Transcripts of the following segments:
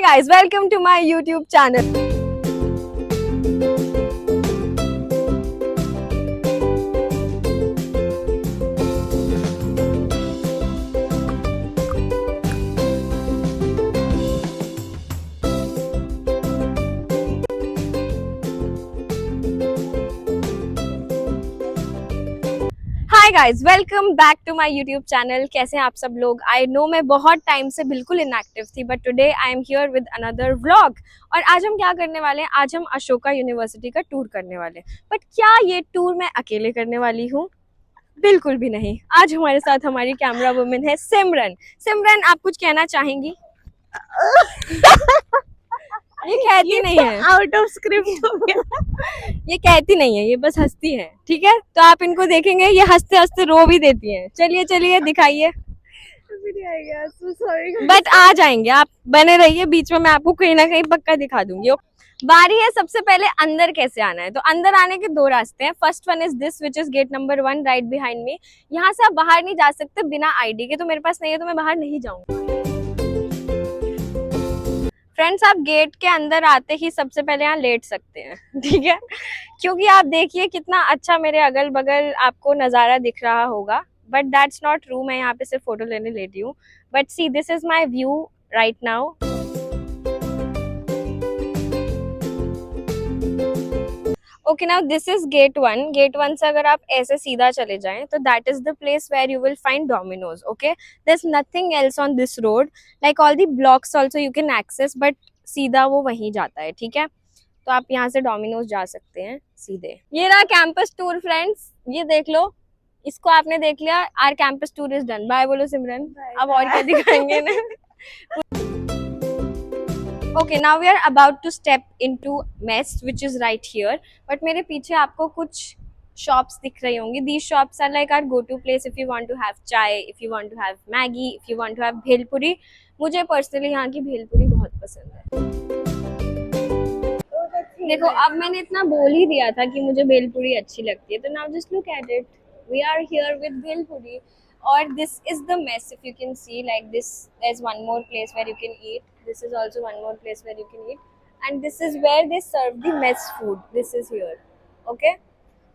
guys, welcome to my YouTube channel. Hi guys, welcome back to my YouTube channel. कैसे हैं आप सब लोग? आई नो मैं बहुत टाइम से बिल्कुल इनएक्टिव थी, but today I am here with another vlog. और आज हम क्या करने वाले हैं? आज हम अशोका यूनिवर्सिटी का टूर करने वाले हैं। बट क्या ये टूर मैं अकेले करने वाली हूँ? बिल्कुल भी नहीं। आज हमारे साथ हमारी कैमरा वुमन है सिमरन। सिमरन, आप कुछ कहना चाहेंगी? ये कहती नहीं है, आउट ऑफ स्क्रिप्ट हो गया। ये कहती नहीं है, ये बस हंसती है। ठीक है, तो आप इनको देखेंगे ये हंसते हंसते रो भी देती हैं। चलिए चलिए दिखाइए। बट आ जाएंगे, आप बने रहिए, बीच में मैं आपको कहीं ना कहीं पक्का दिखा दूंगी। बारी है सबसे पहले अंदर कैसे आना है। तो अंदर आने के दो रास्ते हैं। First one is this which is get number 1 right behind me. यहाँ से आप बाहर नहीं जा सकते बिना आईडी के, तो मेरे पास नहीं है तो मैं बाहर नहीं जाऊंगा। फ्रेंड्स, आप गेट के अंदर आते ही सबसे पहले यहाँ लेट सकते हैं, ठीक है? क्योंकि आप देखिए कितना अच्छा मेरे अगल बगल आपको नज़ारा दिख रहा होगा, बट दैट्स नॉट ट्रू। मैं यहाँ पे सिर्फ फोटो लेने लेती हूँ। But see, this is my view right now. Okay, now this is gate 1। Gate 1 से अगर आप ऐसे सीधा चले जाएं तो that is the place where you will find Domino's. Okay, there is nothing else on this road, like all the blocks also you can access, but सीधा वो वहीं जाता है। ठीक है, तो आप यहाँ से डोमिनोज जा सकते हैं सीधे। ये रहा कैंपस टूर फ्रेंड्स, ये देख लो। इसको आपने देख लिया, our campus tour is done. Bye बोलो सिमरन। अब और क्या दिखाएंगे ना। Okay, now we are about to step into mess, which is right here. But मेरे पीछे आपको कुछ shops दिख रही होंगी. These shops are like our go-to place if you want to have chai, if you want to have Maggi, if you want to have bhelpuri. मुझे personally यहाँ की भेलपुरी बहुत पसंद है। देखो, अब मैंने इतना बोल ही दिया था कि मुझे भेलपुरी अच्छी लगती है, तो now just look at it. We are here with bhelpuri. Or this is the mess, if you can see, like this, there's one more place where you can eat. This is also one more place where you can eat, and this is where they serve the mess food. This is here. Okay,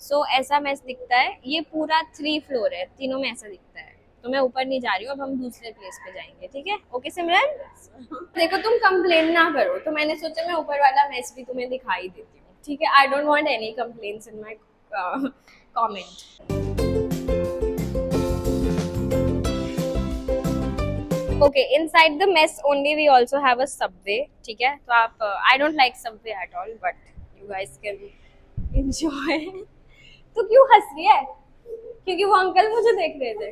so ऐसा mess दिखता है। ये पूरा 3 floor है, तीनों में ऐसा दिखता है। तो मैं ऊपर नहीं जा रही हूँ, अब हम दूसरे प्लेस पे जाएंगे। ठीक है? ओके सिमरन, देखो तुम कंप्लेन ना करो, तो मैंने सोचा मैं ऊपर वाला मेस भी तुम्हें दिखाई देती हूँ। ठीक है, I don't want any complaints in my comment. Okay, inside the mess only we also have a subway. ठीक है, तो आप I don't like subway at all, but you guys can enjoy. तो क्यों हंस रही है? क्योंकि वो अंकल मुझे देख रहे थे।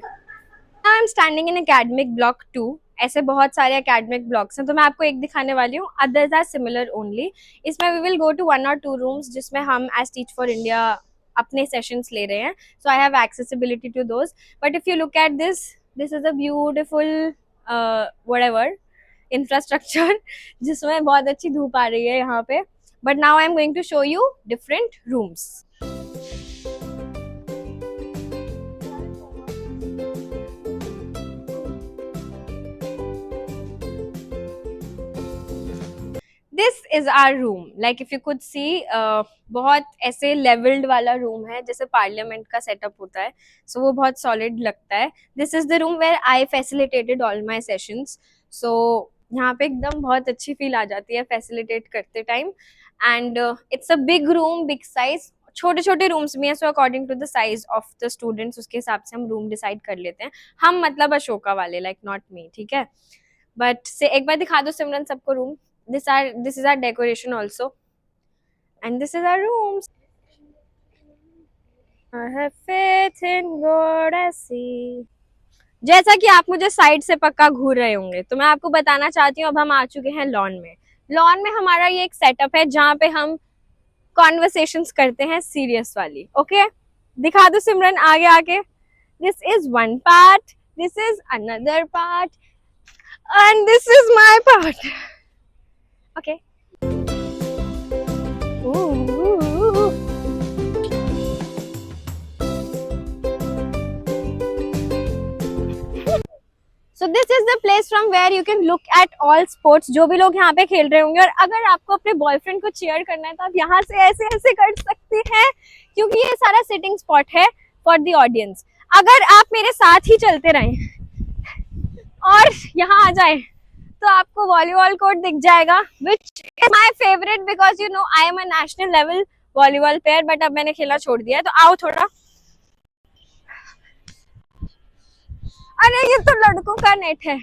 Now I'm standing in academic block 2. ऐसे बहुत सारे academic blocks हैं, तो मैं आपको एक दिखाने वाली हूँ। Others are similar only. इसमें we will go to 1 or 2 rooms जिसमें हम as Teach for India अपने sessions ले रहे हैं. So I have accessibility to those. But if you look at this, this is a beautiful whatever infrastructure जिसमें बहुत अच्छी धूप आ रही है यहाँ पे। But now I am going to show you different rooms. This is our room. Like if you could see, बहुत ऐसे leveled वाला room है, जैसे पार्लियामेंट का सेटअप होता है। So वो बहुत solid लगता है। This is the room where I facilitated all my sessions. So यहाँ पे एकदम बहुत अच्छी फील आ जाती है facilitate करते time. And it's a big room, big size. छोटे छोटे रूम्स भी हैं, so according to the size of the students उसके हिसाब से हम रूम डिसाइड कर लेते हैं। हम मतलब अशोका वाले, लाइक नॉट मी। ठीक है, बट से एक बार दिखा दो सिमरन सबको room. This is our decoration also, and this is our rooms. I have faith in God I see. जैसा कि आप मुझे साइड से पक्का घूर रहे होंगे, तो मैं आपको बताना चाहती हूँ अब हम आ चुके हैं लॉन में। लॉन में हमारा ये एक सेटअप है जहाँ पे हम कॉन्वर्सेशंस करते हैं सीरियस वाली। ओके, दिखा दो सिमरन आगे आके। This is one part, this is another part, and this is my part. Okay. So this is the place from where you can look at all sports, जो भी लोग यहाँ पे खेल रहे होंगे। और अगर आपको अपने बॉयफ्रेंड को चीयर करना है तो आप यहाँ से ऐसे ऐसे कर सकती हैं, क्योंकि ये सारा सिटिंग स्पॉट है फॉर द ऑडियंस। अगर आप मेरे साथ ही चलते रहें और यहाँ आ जाए तो आपको वॉलीबॉल कोर्ट दिख जाएगा, which is my favourite because you know I am a national level volleyball player, but अब मैंने खेला छोड़ दिया है। तो आओ थोड़ा, अरे ये तो लड़कों का नेट है।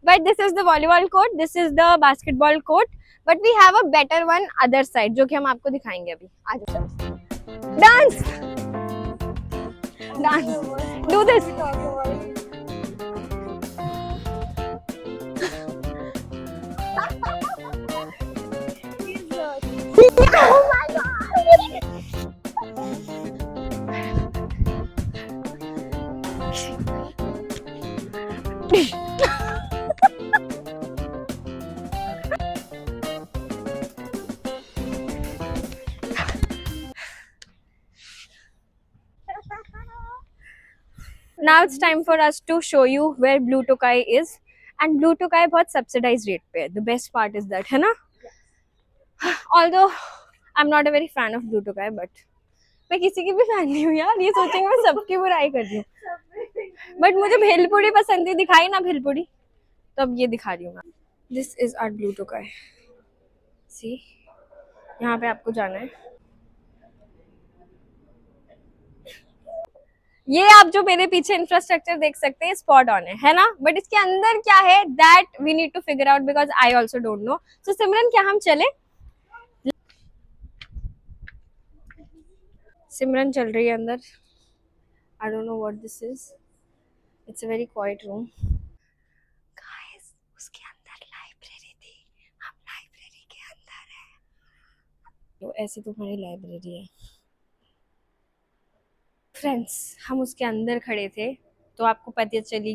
But this is the volleyball court, this is the basketball court, but we have a better one other side, जो कि हम आपको दिखाएंगे अभी। आ जाओ, dance dance do this. Oh my God! Now it's time for us to show you where Blue Tokai is, and Blue Tokai बहुत subsidized rate पे है. The best part is that, है ना? Although I'm not a very fan of Blue Tokai, but मैं किसी की भी fan नहीं हूँ यार, ये सोचेंगे मैं सबकी बुराई कर रही हूँ। बट मुझे भेलपुरी पसंद थी, दिखाई ना भेलपुरी, तो अब ये दिखा रही हूँ मैं। This is our Blue Tokai, see, यहाँ पे आपको जाना है। ये आप जो मेरे पीछे इंफ्रास्ट्रक्चर देख सकते हैं, स्पॉट ऑन है ना? बट इसके अंदर क्या है, that we need to figure out because I also don't know. So Simran, क्या हम चले? सिमरन चल रही है अंदर। I don't know what this is, it's a very quiet room. Guys, उसके अंदर लाइब्रेरी थी, हम लाइब्रेरी के अंदर है। तो ऐसी तो हमारी लाइब्रेरी है फ्रेंड्स, हम उसके अंदर खड़े थे, तो आपको पता चल ही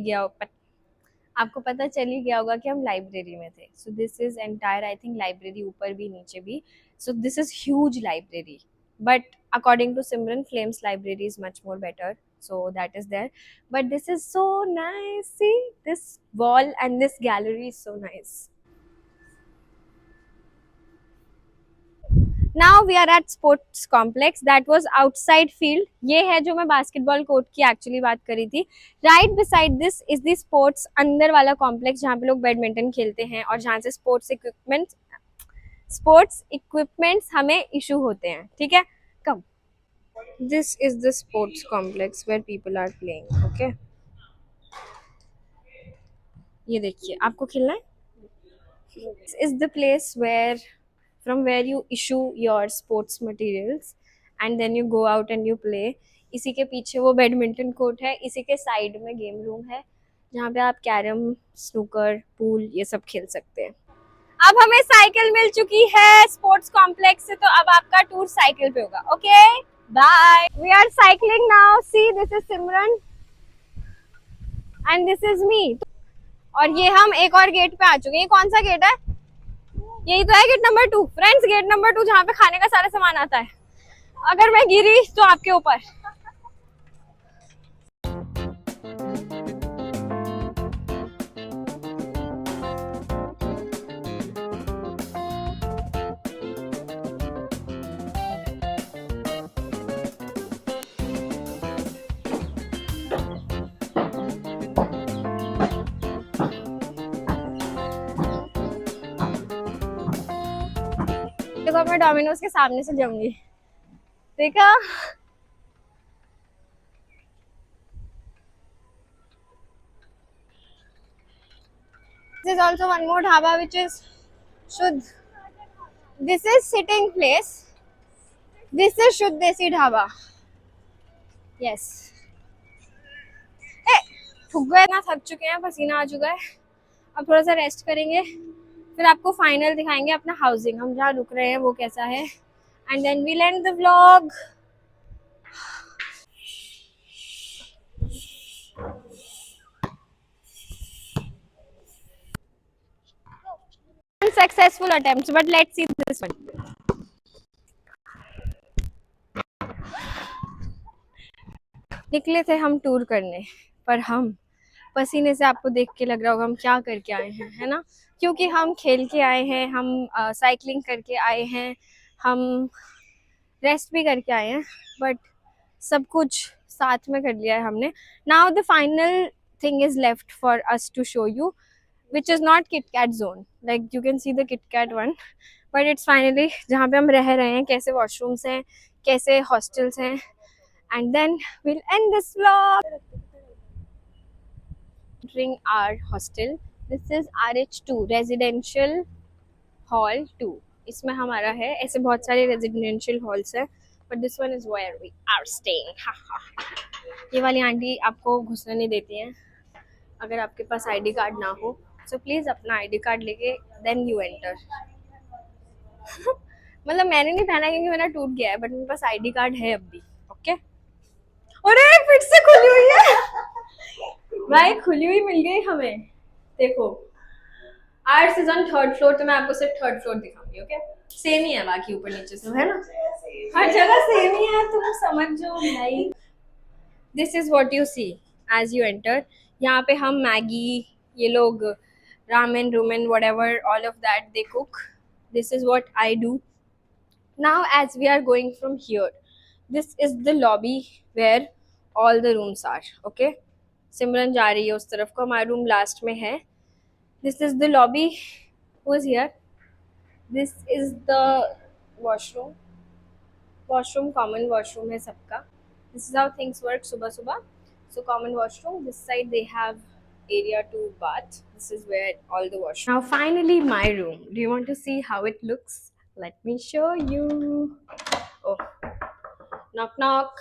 गया होगा कि हम लाइब्रेरी में थे। सो this is entire, I think library ऊपर भी नीचे भी। सो this is huge library, but according to Simran, Flames library is much more better, so that is there. But this is so nice, see this wall and this gallery is so nice. Now we are at sports complex, that was outside field. ये है जो मैं basketball court की actually बात करी थी। Right beside this is the sports अंदर वाला कॉम्प्लेक्स, जहाँ पे लोग बैडमिंटन खेलते हैं और जहाँ से स्पोर्ट्स इक्विपमेंट्स हमें इशू होते हैं, ठीक है? कम, this is the sports complex where people are playing, okay? ये देखिए, आपको खेलना है? This is the place from where you issue your sports materials and then you go out and you play. इसी के पीछे वो बैडमिंटन कोर्ट है, इसी के साइड में गेम रूम है, जहाँ पे आप कैरम, स्नूकर, पूल ये सब खेल सकते हैं। अब हमें साइकिल मिल चुकी है स्पोर्ट्स कॉम्प्लेक्स से, तो अब आपका टूर साइकिल पे होगा, okay? Bye. We are cycling now, see this is Simran and this is me. और ये हम एक और गेट पे आ चुके हैं। ये कौन सा गेट है? यही तो है gate number 2 friends, gate number 2, जहाँ पे खाने का सारा सामान आता है। अगर मैं गिरी तो आपके ऊपर। देखो, मैं डोमिनोज के सामने से जाऊंगी, देखा? This is also one more dhaba which is Shuddh. This is sitting place. This is Shuddh Desi dhaba. Yes. थक गए ना, थक चुके हैं, पसीना आ चुका है। अब थोड़ा सा रेस्ट करेंगे, फिर आपको फाइनल दिखाएंगे अपना हाउसिंग, हम जहाँ रुक रहे हैं वो कैसा है, and then we'll end the vlog. Unsuccessful attempts, but let's see this one. निकले थे हम टूर करने, पर हम पसीने से आपको देख के लग रहा होगा हम क्या करके आए हैं, है ना? क्योंकि हम खेल के आए हैं, हम साइकिलिंग करके आए हैं, हम रेस्ट भी करके आए हैं, बट सब कुछ साथ में कर लिया है हमने. Now the final thing is left for us to show you, which is not Kit Kat zone. Like you can see the Kit Kat one, but it's finally जहाँ पे हम रह रहे हैं, कैसे washrooms हैं, कैसे hostels हैं, and then we'll end this vlog. Entering our hostel. This is RH2 Residential Hall 2. इसमें हमारा है. ऐसे बहुत सारे residential halls हैं, but this one is where we are staying. हा हा. ये वाली आंटी आपको घुसने नहीं देती हैं अगर आपके पास आईडी कार्ड ना हो. सो प्लीज अपना आईडी कार्ड लेके देन यू एंटर. मतलब मैंने नहीं पहना क्योंकि मेरा टूट गया है, बट मेरे पास आईडी कार्ड है अब भी. ओके. अरे फिर से खुली हुई है भाई, खुली हुई मिल गई हमें. देखो arts is on third floor, तो मैं आपको सिर्फ थर्ड फ्लोर दिखाऊंगी. ओके. सेम ही है बाकी ऊपर नीचे सब, है ना? हर जगह सेम ही है, तुम समझ जाओ भाई. This is what you see as you enter. यहाँ पे हम मैगी, ये लोग ramen, rumen, whatever, all of that they cook. This is what I do. Now as we are going from here, this is the lobby where all the rooms are. Okay. सिमरन जा रही है उस तरफ को, हमारा room last में है. This is the lobby. Who is here? This is the washroom. Washroom, common washroom है सबका. This is how things work सुबह सुबह. So common washroom. This side they have area to bath. This is where all the washroom. Now finally my room. Do you want to see how it looks? Let me show you. Oh, knock knock.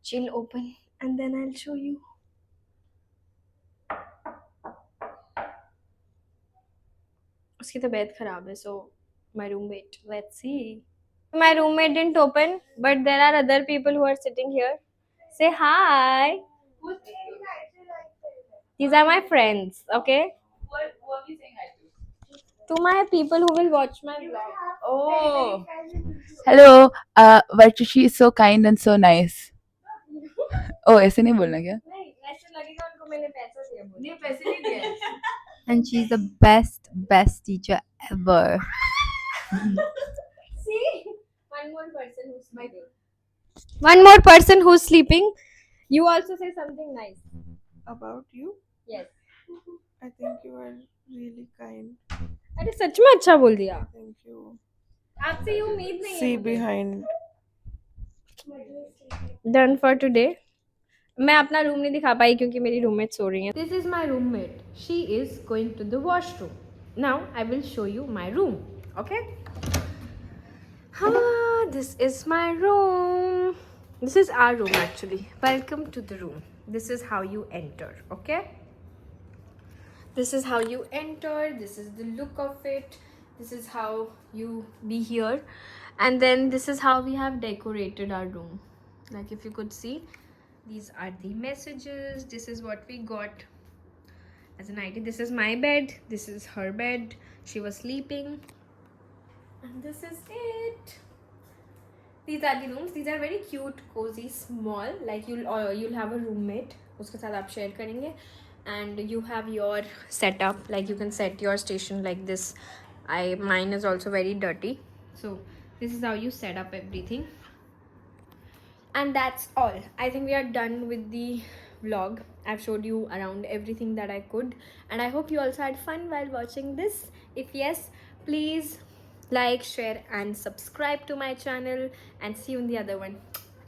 Chill open and then I'll show you. उसकी तबीयत खराब है, so my roommate. Let's see. My roommate didn't open, but there are other people who are sitting here. Say hi. These are my friends, okay? Who are we saying hi to? To my people who will watch my vlog. Oh. Hello, but she is so kind and so nice. Oh, ऐसे नहीं बोलना क्या? नहीं, ऐसे लगेगा उनको मैंने पैसा दिया बोल. नहीं पैसे नहीं दिए. And she's the best teacher ever. See? One more person who's sleeping. One more person who's sleeping. You also say something nice. About you? Yes. I think you are really kind. अरे सच में अच्छा बोल दिया. Thank you. आपसे ये उम्मीद नहीं See है. behind. Done for today. मैं अपना रूम नहीं दिखा पाई क्योंकि मेरी रूममेट सो रही है. This is my roommate. She is going to the washroom. Now I will show you my room. Okay? This is my room. This is our room actually. Welcome to the room. This is how you enter. Okay? This is how you enter. This is the look of it. This is how you be here. And then this is how we have decorated our room. Like if you could see, these are the messages. This is what we got as an idea. This is my bed. This is her bed. She was sleeping. And this is it. These are the rooms. These are very cute, cozy, small. Like you'll have a roommate. उसके साथ आप share करेंगे. And you have your setup. Like you can set your station like this. Mine is also very dirty. So this is how you set up everything. And that's all. I think we are done with the vlog. I've showed you around everything that I could, and I hope you also had fun while watching this. If yes, please like, share and subscribe to my channel, and see you in the other one.